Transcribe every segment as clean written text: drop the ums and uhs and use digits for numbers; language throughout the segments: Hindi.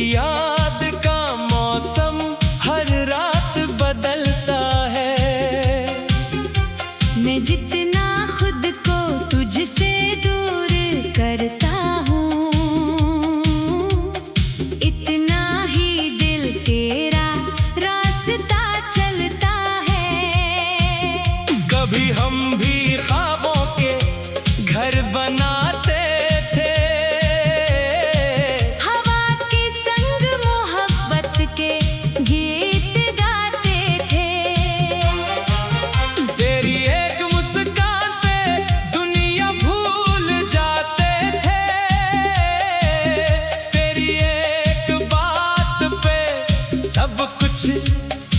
याद का मौसम हर रात बदलता है। मैं जितना खुद को तुझसे दूर करता हूँ, इतना ही दिल तेरा रास्ता चलता है। कभी हम भी ख्वाबों के घर बनाते थे, हवा के संग मोहब्बत के गीत गाते थे। तेरी एक मुस्कान पे दुनिया भूल जाते थे, तेरी एक बात पे सब कुछ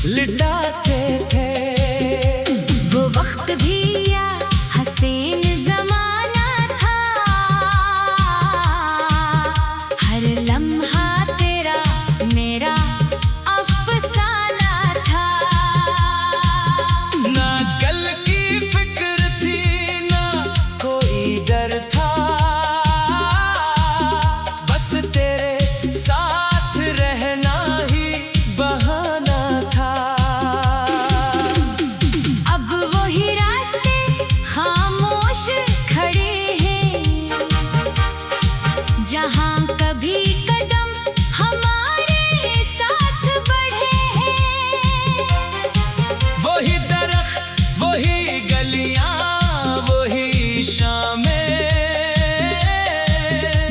लिटाते थे। वो वक्त भी या हसीन ज़माना था, हर लम्हा तेरा मेरा अफसाना था। ना कल की फिक्र थी ना कोई डर था, बस तेरे साथ रहना ही बहाना था। अब वही रास्ते खामोश खड़े हैं, जहाँ कभी कदम हमारे साथ बढ़े हैं। वही दरख्त, वही गलियां, वही शामें,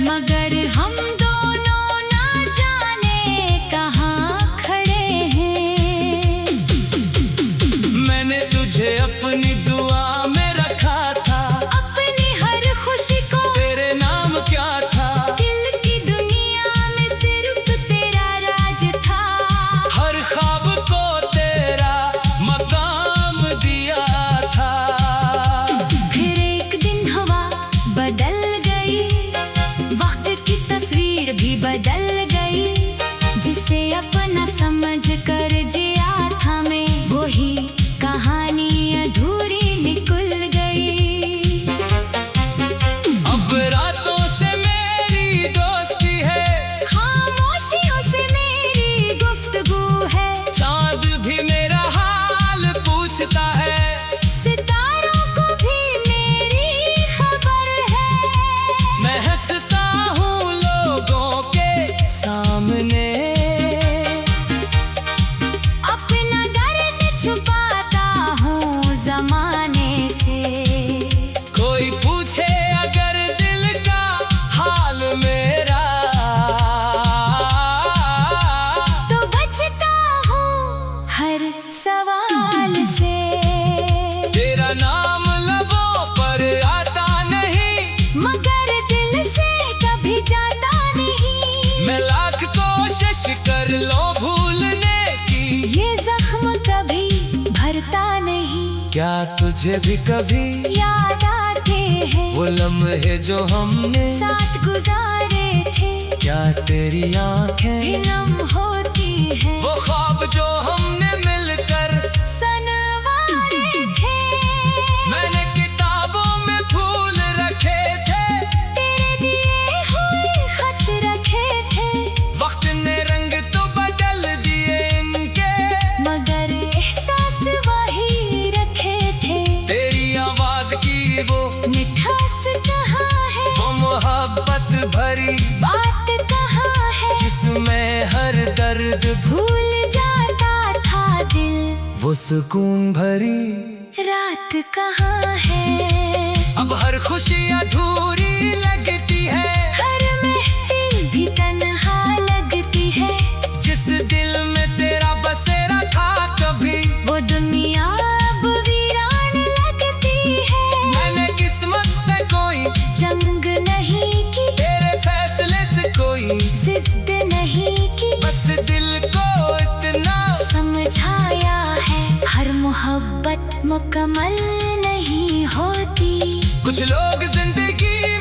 मगर हम दोनों ना जाने कहाँ खड़े हैं। मैंने तुझे अपनी दुआ में रखा था, अपनी हर खुशी को तेरे नाम क्या था? दिल की दुनिया में सिर्फ तेरा राज था। हर ख्वाब को तेरा मकाम दिया था। फिर एक दिन हवा बदल गई, वक्त की तस्वीर भी बदल गई। जिसे अपना समझ कर जिया था मैं, वही कहानी अधूरी निकल गई। अब रातों से मेरी दोस्ती है, खामोशियों से मेरी गुफ्तगू है। चांद भी मेरा हाल पूछता है, सितारों को भी मेरी खबर है। मैं हंसता हूँ लोगों के सामने, अपना दर्द छुपाता हूँ ज़माने से। कोई पूछे अगर दिल का हाल मेरा, तो बचता हूँ हर सवाल से। तेरा नाम लबों पर आता नहीं, मगर दिल से कभी जाता नहीं। मैं लाख कोशिश कर लो भूलने की, ये जख्म कभी भरता नहीं। क्या तुझे भी कभी याद आते हैं वो लम्हे जो हमने साथ गुजारे थे। क्या तेरी आंखें भी नम होती हैं, वो ख्वाब जो हमने मिलकर सनवारे थे। मैंने किताबों में फूल रखे थे, तेरे दिए हुए खत रखे थे। वक्त ने रंग तो बदल दिए इनके, मगर एहसास वही रखे थे। तेरी आवाज की वो मिठास कहाँ है, वो मोहब्बत भरी बात कहाँ है। जिसमें हर दर्द भूल जाता था दिल, वो सुकून भरी रात कहाँ है। अब हर खुशी अधूरी लगती है, हर महफिल भी तन्हा लगती है। जिस दिल में तेरा बसेरा था कभी, वो दुनिया अब वीरान लगती है। मैंने किस्मत से कोई जंग नहीं की, तेरे फैसले से कोई जिद नहीं की। बस दिल को इतना समझाया है, हर मोहब्बत मुकम्मल नहीं होती। कुछ लोग जिंदगी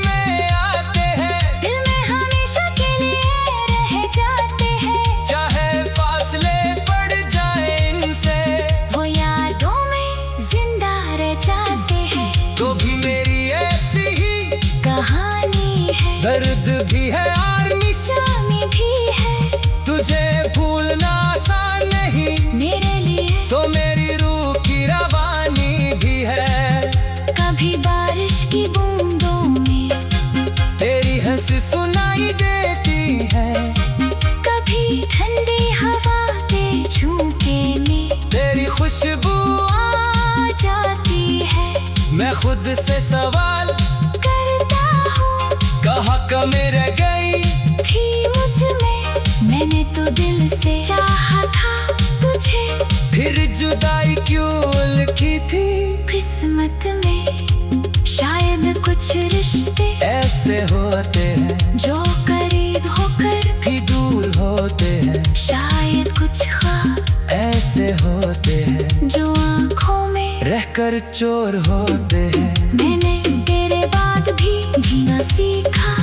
होते हैं जो करीब होकर भी दूर होते हैं, शायद कुछ ख्वाब ऐसे होते हैं जो आँखों में रहकर चोर होते हैं। मैंने तेरे बाद भी जीना सीखा,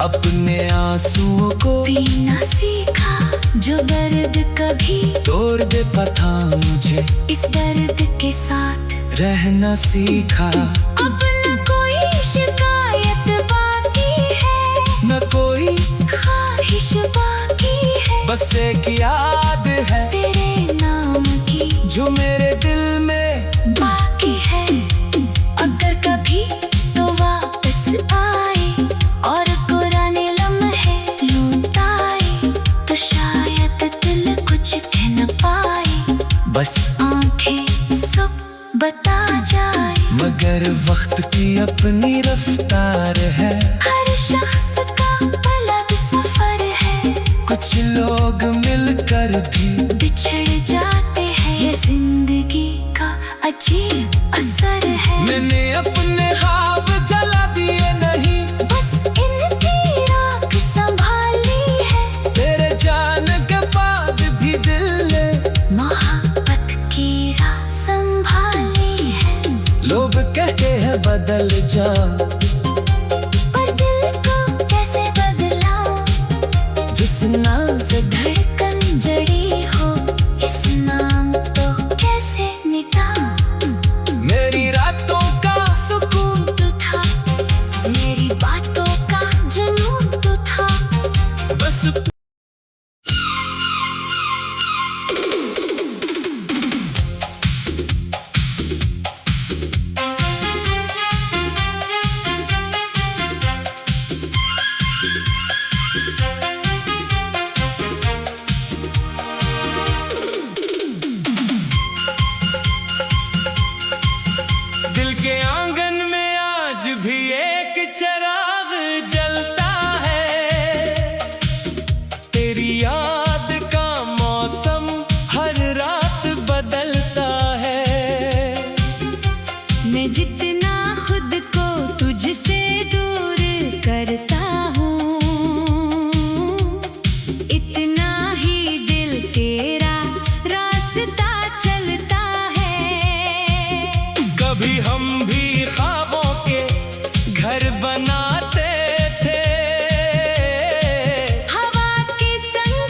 अपने आंसुओं को पीना सीखा। जो दर्द कभी तोड़ दे था मुझे, इस दर्द के साथ रहना सीखा। अब न कोई शिकायत बाकी है, न कोई ख्वाहिश बाकी है, बस एक याद है तेरे नाम की जो मेरे दिल में बाकी है। अगर कभी तो वापस आए और पुराने लम्हे लौट आए, तो शायद दिल कुछ कह न पाए, बस आंखें सब बता जाए। मगर वक्त की अपनी रफ्तार है, हर शख्स का अलग सफर है, कुछ लोग मिलकर भी बिछड़ जाते हैं, ये जिंदगी का अजीब असर है। मैंने अपने ख्वाब जला दिए नहीं, बस इनकी राख संभाली है, तेरे जाने के बाद भी दिल ने मोहब्बत की राह संभाली है। लोग कहते हैं बदल जाओ, पर दिल को कैसे बदलाऊं, जिस नाम से धड़कन जड़ी हो, इस नाम तो कैसे मिटाऊं। मेरी रातों का सुकून तू था, मेरी बातों का जुनून तू था। बस दिल के आंगन में आज भी एक चिराग जलता है, तेरी याद का मौसम हर रात बदलता है। मैं जितना खुद को तुझसे दूर करता हूँ, इतना ही दिल तेरा रास्ता चलता है। कभी हम भी ख्वाबों के घर बनाते थे, हवा के संग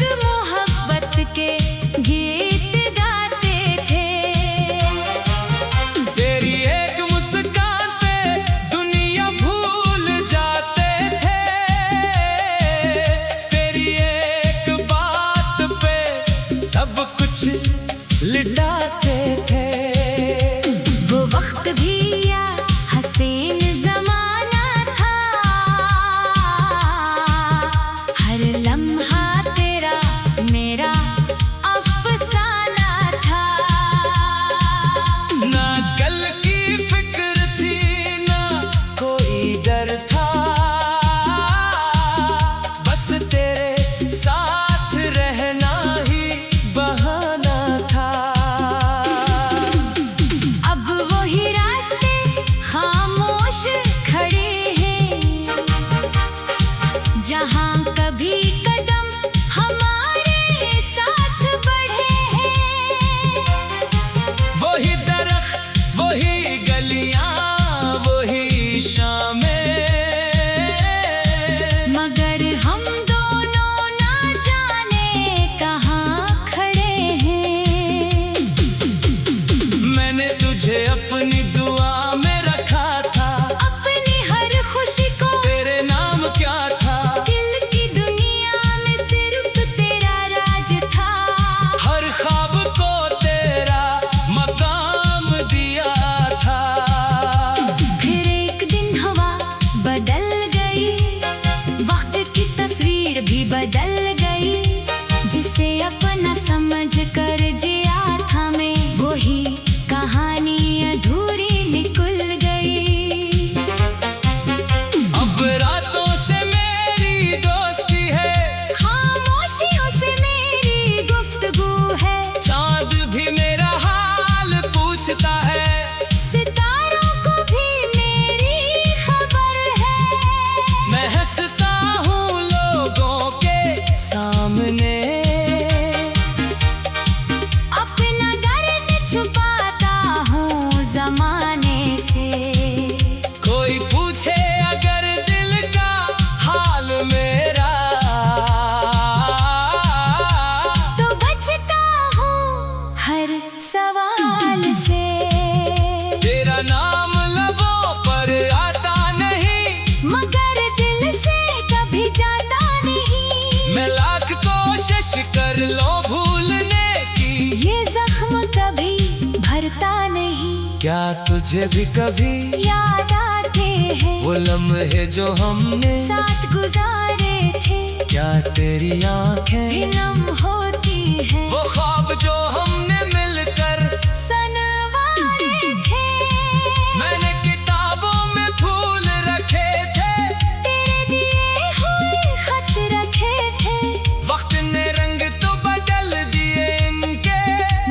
क्या तुझे भी कभी याद आते हैं वो लम्हे जो हमने साथ गुजारे थे। क्या तेरी आंखें भी नम होती है वो ख्वाब जो हमने मिलकर सनवारे थे। मैंने किताबों में फूल रखे थे, तेरे दिए हुए खत रखे थे, वक्त ने रंग तो बदल दिए इनके,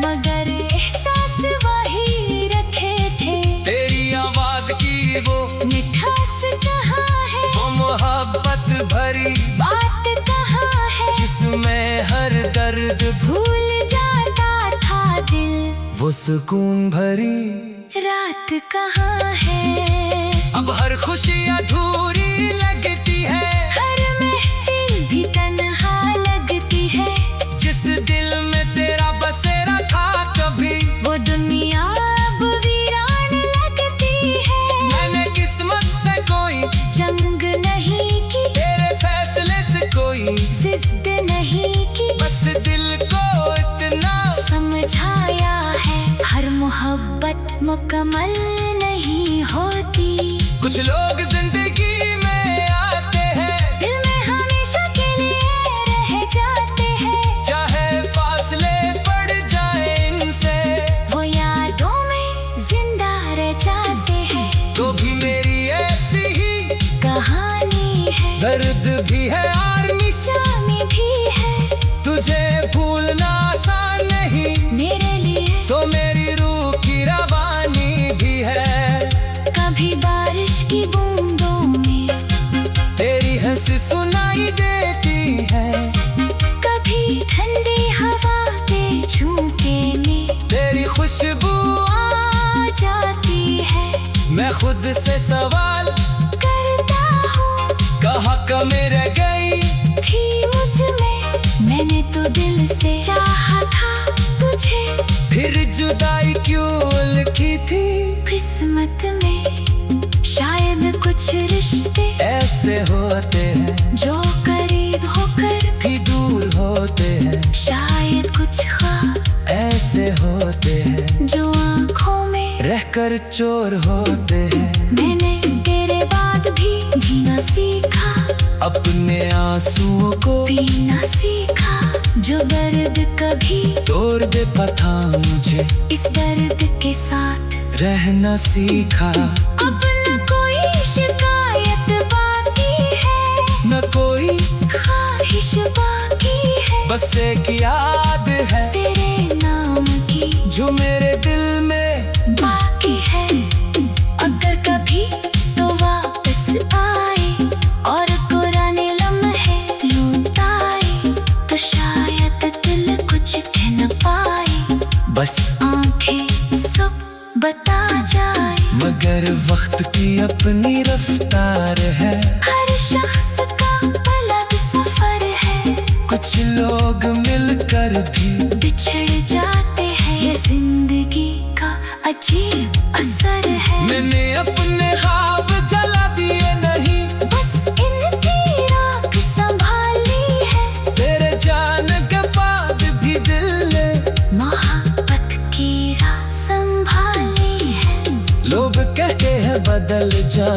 मगर एहसास वही रखे थे। तेरी आवाज की वो मिठास कहाँ है, वो मोहब्बत भरी बात कहाँ है, जिसमें हर दर्द भूल जाता था दिल, वो सुकून भरी रात कहाँ है। अब हर खुशी अधूरी लगती है, हर महफिल भी तन्हा लगती है, जिस दिल में तेरा बसेरा था कभी वो दुनिया अब वीरान लगती है। मैंने किस्मत से कोई जंग नहीं की, तेरे फैसले से कोई जिद नहीं की, बस दिल को इतना समझाया है हर मोहब्बत मुकम्मल नहीं होती। कुछ लोग जिंदगी में आते हैं, दिल में हमेशा के लिए रह जाते हैं, चाहे फासले पड़ जाए इनसे, वो यादों में जिंदा रह जाते हैं। तो भी मेरी ऐसी ही कहानी है, दर्द भी है और निशानी भी है, तुझे भूलना आसान नहीं, मेरे लिए तो मेरी रूह की रवानी भी है। कभी बारिश की बूंदों में, तेरी हंसी सुनाई देती है, कभी ठंडी हवा के झोंके में तेरी खुशबू आ जाती है। मैं खुद से सवाल करता हूँ कहाँ कमी रह गई, थी मुझ में, मैंने तो दिल से चाहा था तुझे, फिर जुदाई क्यों लिखी थी। किस्मत में शायद कुछ रिश्ते ऐसे होते हैं जो करीब होकर भी दूर होते हैं, शायद कुछ ख्वाब ऐसे होते हैं जो आँखों में रहकर चोर होते हैं। मैंने तेरे बाद भी जीना सीखा, अपने आंसुओं को पीना सीखा, जो दर्द कभी तोड़ दे पता मुझे, इस दर्द के साथ रहना सीखा। अब न कोई शिकायत बाकी है, न कोई ख्वाहिश बाकी है, बस एक याद है तेरे नाम की जो मेरे दिल में बाकी है। अगर कभी तो वापस आए और पुराने लम्हे लौट आए, तो शायद दिल कुछ कह न पाए, बस आंखें सब बता जाए। मगर वक्त की अपनी रफ्तार है, हर शख्स का अलग सफर है, कुछ लोग मिलकर भी बिछड़ जाते हैं, ये जिंदगी का अजीब असर है। मैंने अपने ख्वाब जला दिए नहीं, बस इनकी राख संभाली है, तेरे जाने के बाद भी दिल ने मोहब्बत की राह संभाली है। लोग कहते हैं बदल जा,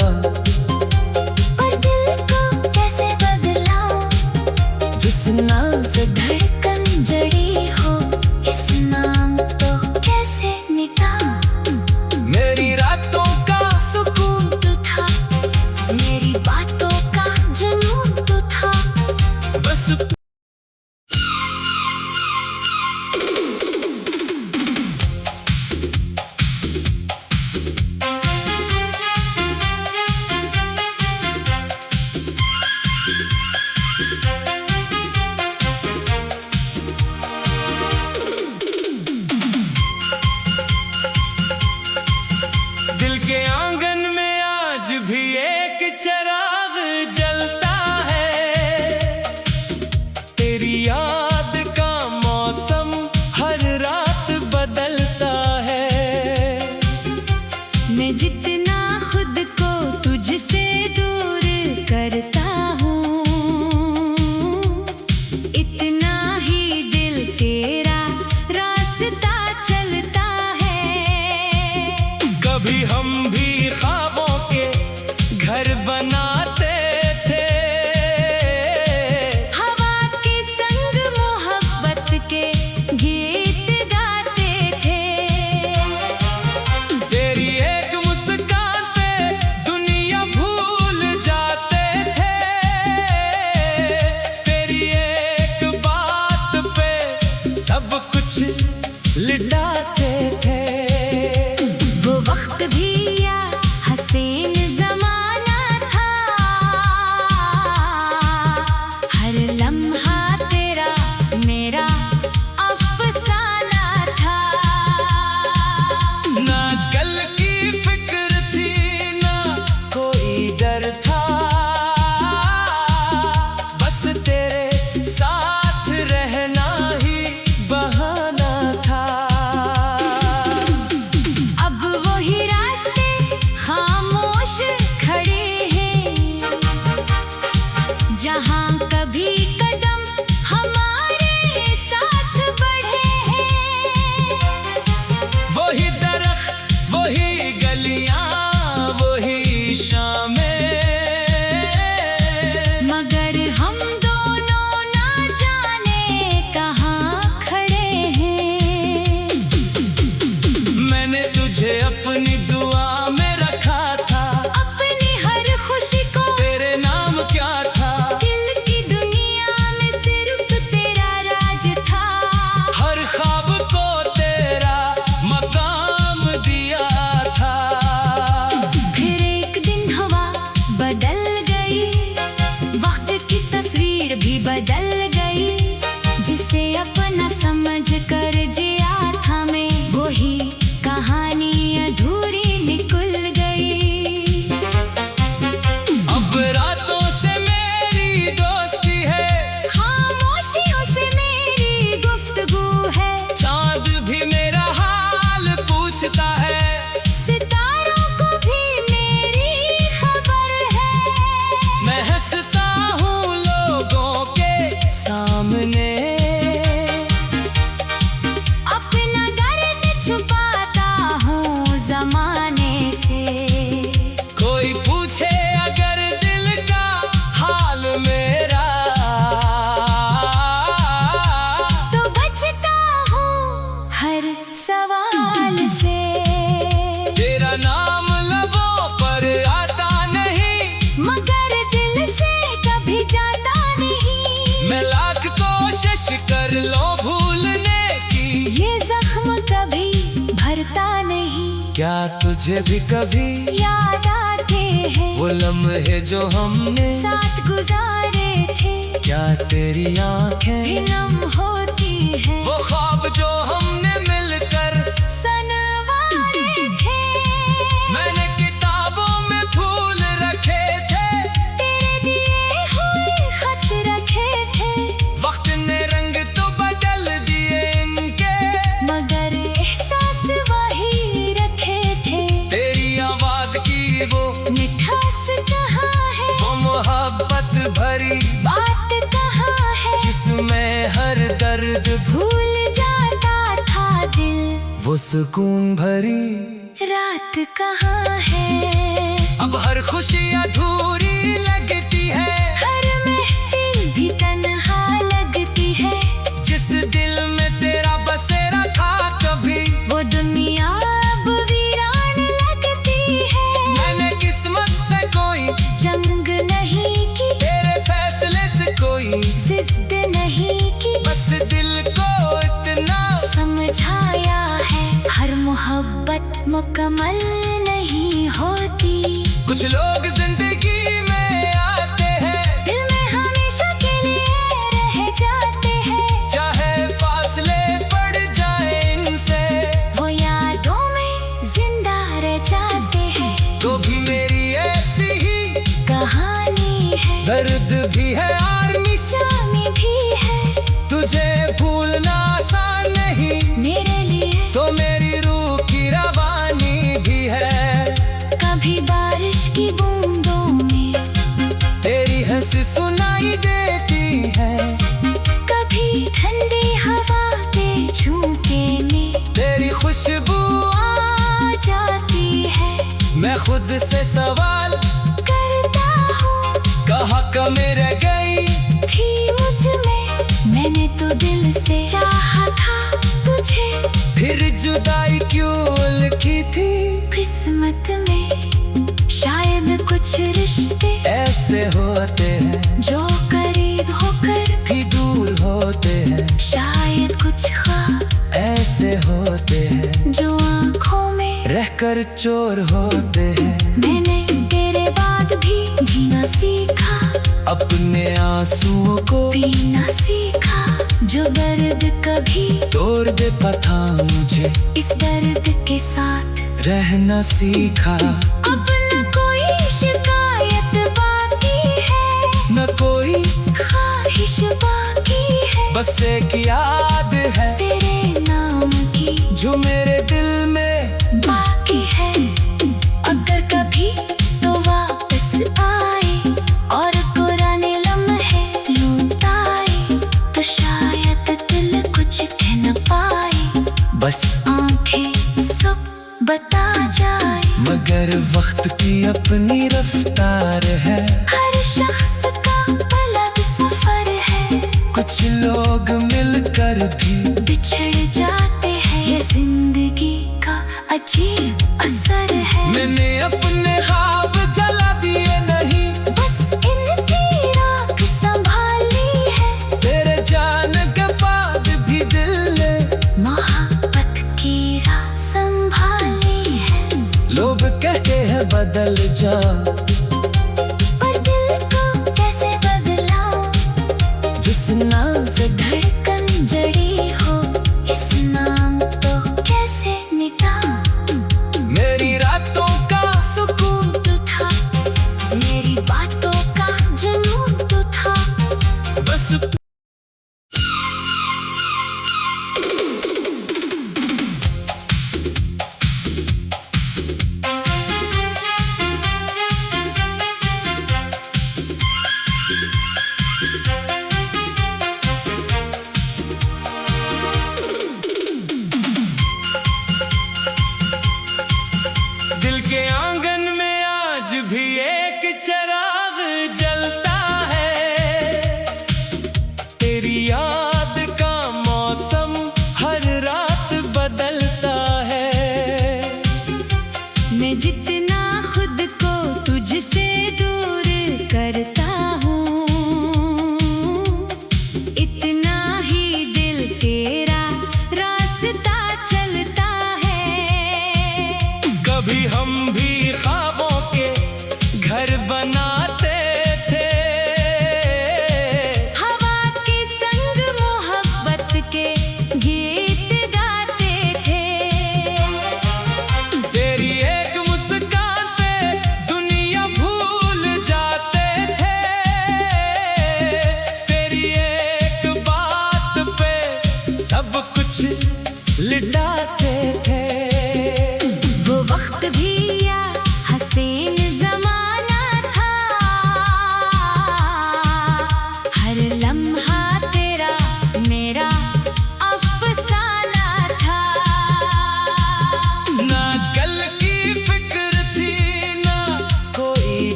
सामने। अपना दर्द छुपाता हूँ जमाने से। कोई पूछे अगर दिल का हाल मेरा, तो बचता हूँ हर सवाल से। तेरा नाम लबों पर आता नहीं, मगर दिल से कभी जाता नहीं। मैं लाख कोशिश कर लो भूलने की, ये जख्म कभी भरता नहीं। क्या तुझे भी कभी याद आते हैं वो लम्हे जो हमने साथ गुजारे थे। क्या तेरी आंखें भी नम होती है वो ख्वाब जो हमने मिलकर सनवारे थे। मैंने किताबों में फूल रखे थे, तेरे दिए हुए खत रखे थे। वक्त ने रंग तो बदल दिए इनके, मगर एहसास वही रखे थे। तेरी आवाज की वो मिठास कहाँ है, वो मोहब्बत भरी बात कहाँ है, जिसमें हर दर्द भूल जाता था दिल। वो सुकून भरी रात कहाँ है, अब हर खुशी अधूरी लगती है। हर महफिल भी तन्हा लगती है। जिस दिल में तेरा बसेरा था कभी, वो दुनिया अब वीरान लगती है। मैंने किस्मत से कोई जंग नहीं की, तेरे फैसले से कोई जिद नहीं की, बस दिल को इतना समझाया है हर मोहब्बत मुकम्मल नहीं होती। कुछ लोग जिंदगी में आते हैं, दिल में हमेशा के लिए रह जाते हैं। चाहे फासले पड़ जाए इनसे, वो यादों में जिंदा रह जाते हैं। तो भी मेरी ऐसी ही कहानी है, दर्द भी है और निशानी भी है। तुझे भूलना आसान नहीं, मेरे लिए तो मेरी रूह की रवानी भी है। कभी बारिश की बूंदों में तेरी हंसी सुनाई देती है, कभी ठंडी हवा के झोंके में तेरी खुशबू आ जाती है। मैं खुद से सवाल करता हूँ कहाँ कमी रह गई थी मुझ में, मैंने तो दिल से चाहा था तुझे। फिर जुदाई क्यों लिखी थी, किस्मत में शायद कुछ रिश्ते ऐसे होते हैं जो करीब होकर भी दूर होते हैं। शायद कुछ ख्वाब ऐसे होते हैं जो आँखों में रहकर चोर होते हैं। मैंने तेरे बाद भी जीना सीखा, अपने आंसुओं को पीना सीखा। जो दर्द कभी तोड़ दे पता मुझे, इस दर्द के साथ रहना सीखा। अब न कोई शिकायत बाकी है, न कोई ख्वाहिश बाकी है। बस एक याद है तेरे नाम की जो मेरे दिल में बाकी है। अगर कभी तो वापस आए और पुराने लम्हे लौट आए, तो शायद दिल कुछ कह न पाए, बस आंखें सब बता जाए। मगर वक्त की अपनी रफ्तार है, हर शख्स का अलग सफर है। कुछ लोग मिलकर भी बिछड़ जाते हैं, ये जिंदगी का अजीब असर है। मैंने अपने ख्वाब जला दिए नहीं, बस इनकी राख संभाली है। तेरे जाने के बाद भी दिल ने मोहब्बत की राह संभाली है। लोग कहते हैं बदल जा, पर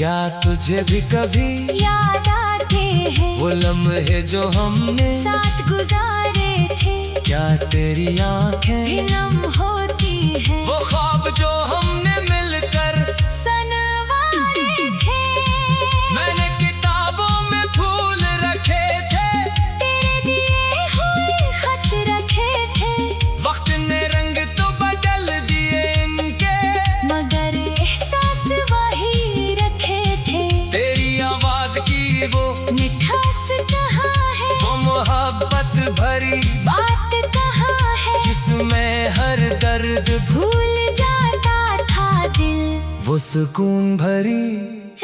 क्या तुझे भी कभी याद आते हैं वो लम्हे जो हमने साथ गुजारे थे? क्या तेरी आंखें भी नम होती है वो ख्वाब जो हमने मिलकर सनवारे थे? मैंने किताबों में फूल रखे थे, तेरे दिए हुए खत रखे थे, वक्त ने रंग तो बदल दिए इनके, मगर एहसास वही रखे थे। तेरी आवाज की वो मिठास कहाँ है, वो मोहब्बत भरी बात कहाँ है, जिसमें हर दर्द भूल जाता था दिल, वो सुकून भरी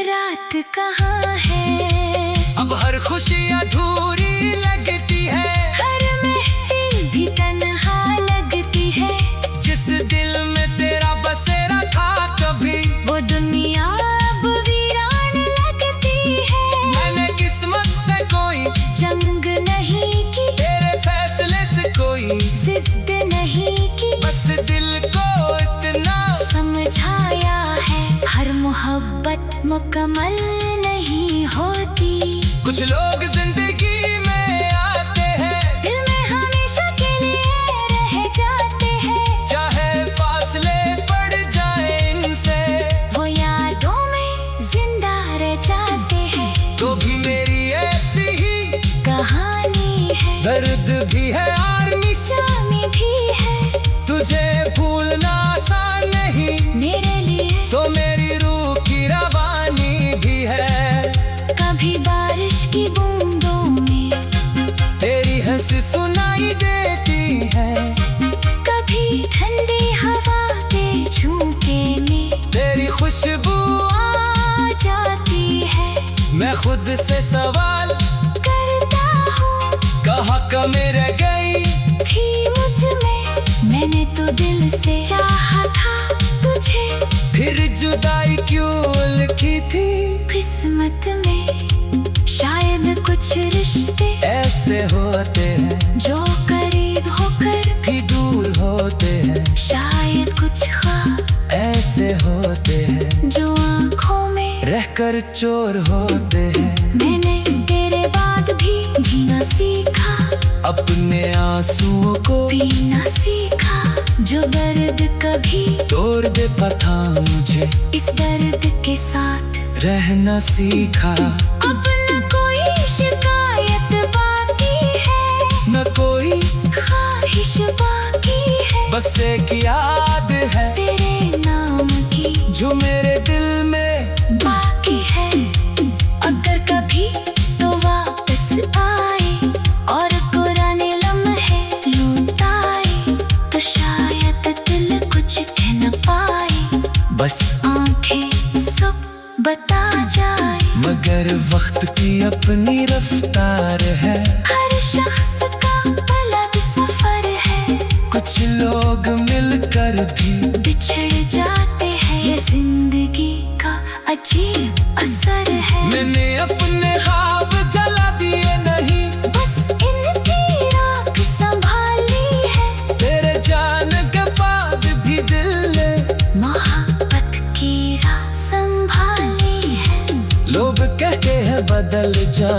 रात कहाँ है? अब हर खुशी अधूरी लगती है, हर महफिल भी तन्हा लगती है, जिस दिल में तेरा बसेरा था कभी वो दुनिया अब वीरान लगती है। मैंने किस्मत से कोई जंग नहीं की, तेरे फैसले से कोई जिद नहीं की, बस दिल को इतना समझाया है हर मोहब्बत मुकम्मल नहीं होती। कुछ लोग जिंदगी में आते हैं, दिल में हमेशा के लिए रह जाते हैं, चाहे फासले पड़ जाए इनसे, वो यादों में जिंदा रह जाते हैं। तो भी मेरी ऐसी ही कहानी है, दर्द भी है और निशानी भी है, तुझे भूलना आसान नहीं, मेरे लिए तो मेरी रूह की रवानी भी है। कभी बारिश की बूंदों में तेरी हंसी सुनाई देती है, कभी ठंडी हवा के झोंके में तेरी खुशबू आ जाती है। मैं खुद से सवाल करता हूँ कहाँ कमी रह गई, थी मुझ में, मैंने तो दिल से चाहा था तुझे, फिर जुदाई क्यों लिखी थी। किस्मत में शायद कुछ रिश्ते ऐसे होते हैं जो करीब होकर भी दूर होते हैं, शायद कुछ ख्वाब ऐसे होते हैं जो आँखों में रहकर चोर होते हैं। मैंने तेरे बाद भी जीना सीखा, अपने आंसुओं को पीना सीखा, जो दर्द कभी तोड़ दे पता मुझे, इस दर्द के साथ रहना सीखा। अब न कोई शिकायत बाकी है, न कोई ख्वाहिश बाकी है, बस एक याद है तेरे नाम की जो मेरे दिल में बाकी है। अगर कभी तो वापस आए और पुराने लम्हे लौट आए, तो शायद दिल कुछ कह न पाए, बस आंखें सब बता जाए। मगर वक्त की अपनी रफ्तार है, हर शख्स का अलग सफर है, कुछ लोग मिलकर भी बिछड़ जाते हैं, ये जिंदगी का अजीब असर है। मैंने अपने ख्वाब जला दिए नहीं, बस इनकी राख संभाली है, तेरे जाने के बाद भी दिल ने मोहब्बत की राह संभाली है। लोग कहते हैं बदल जा,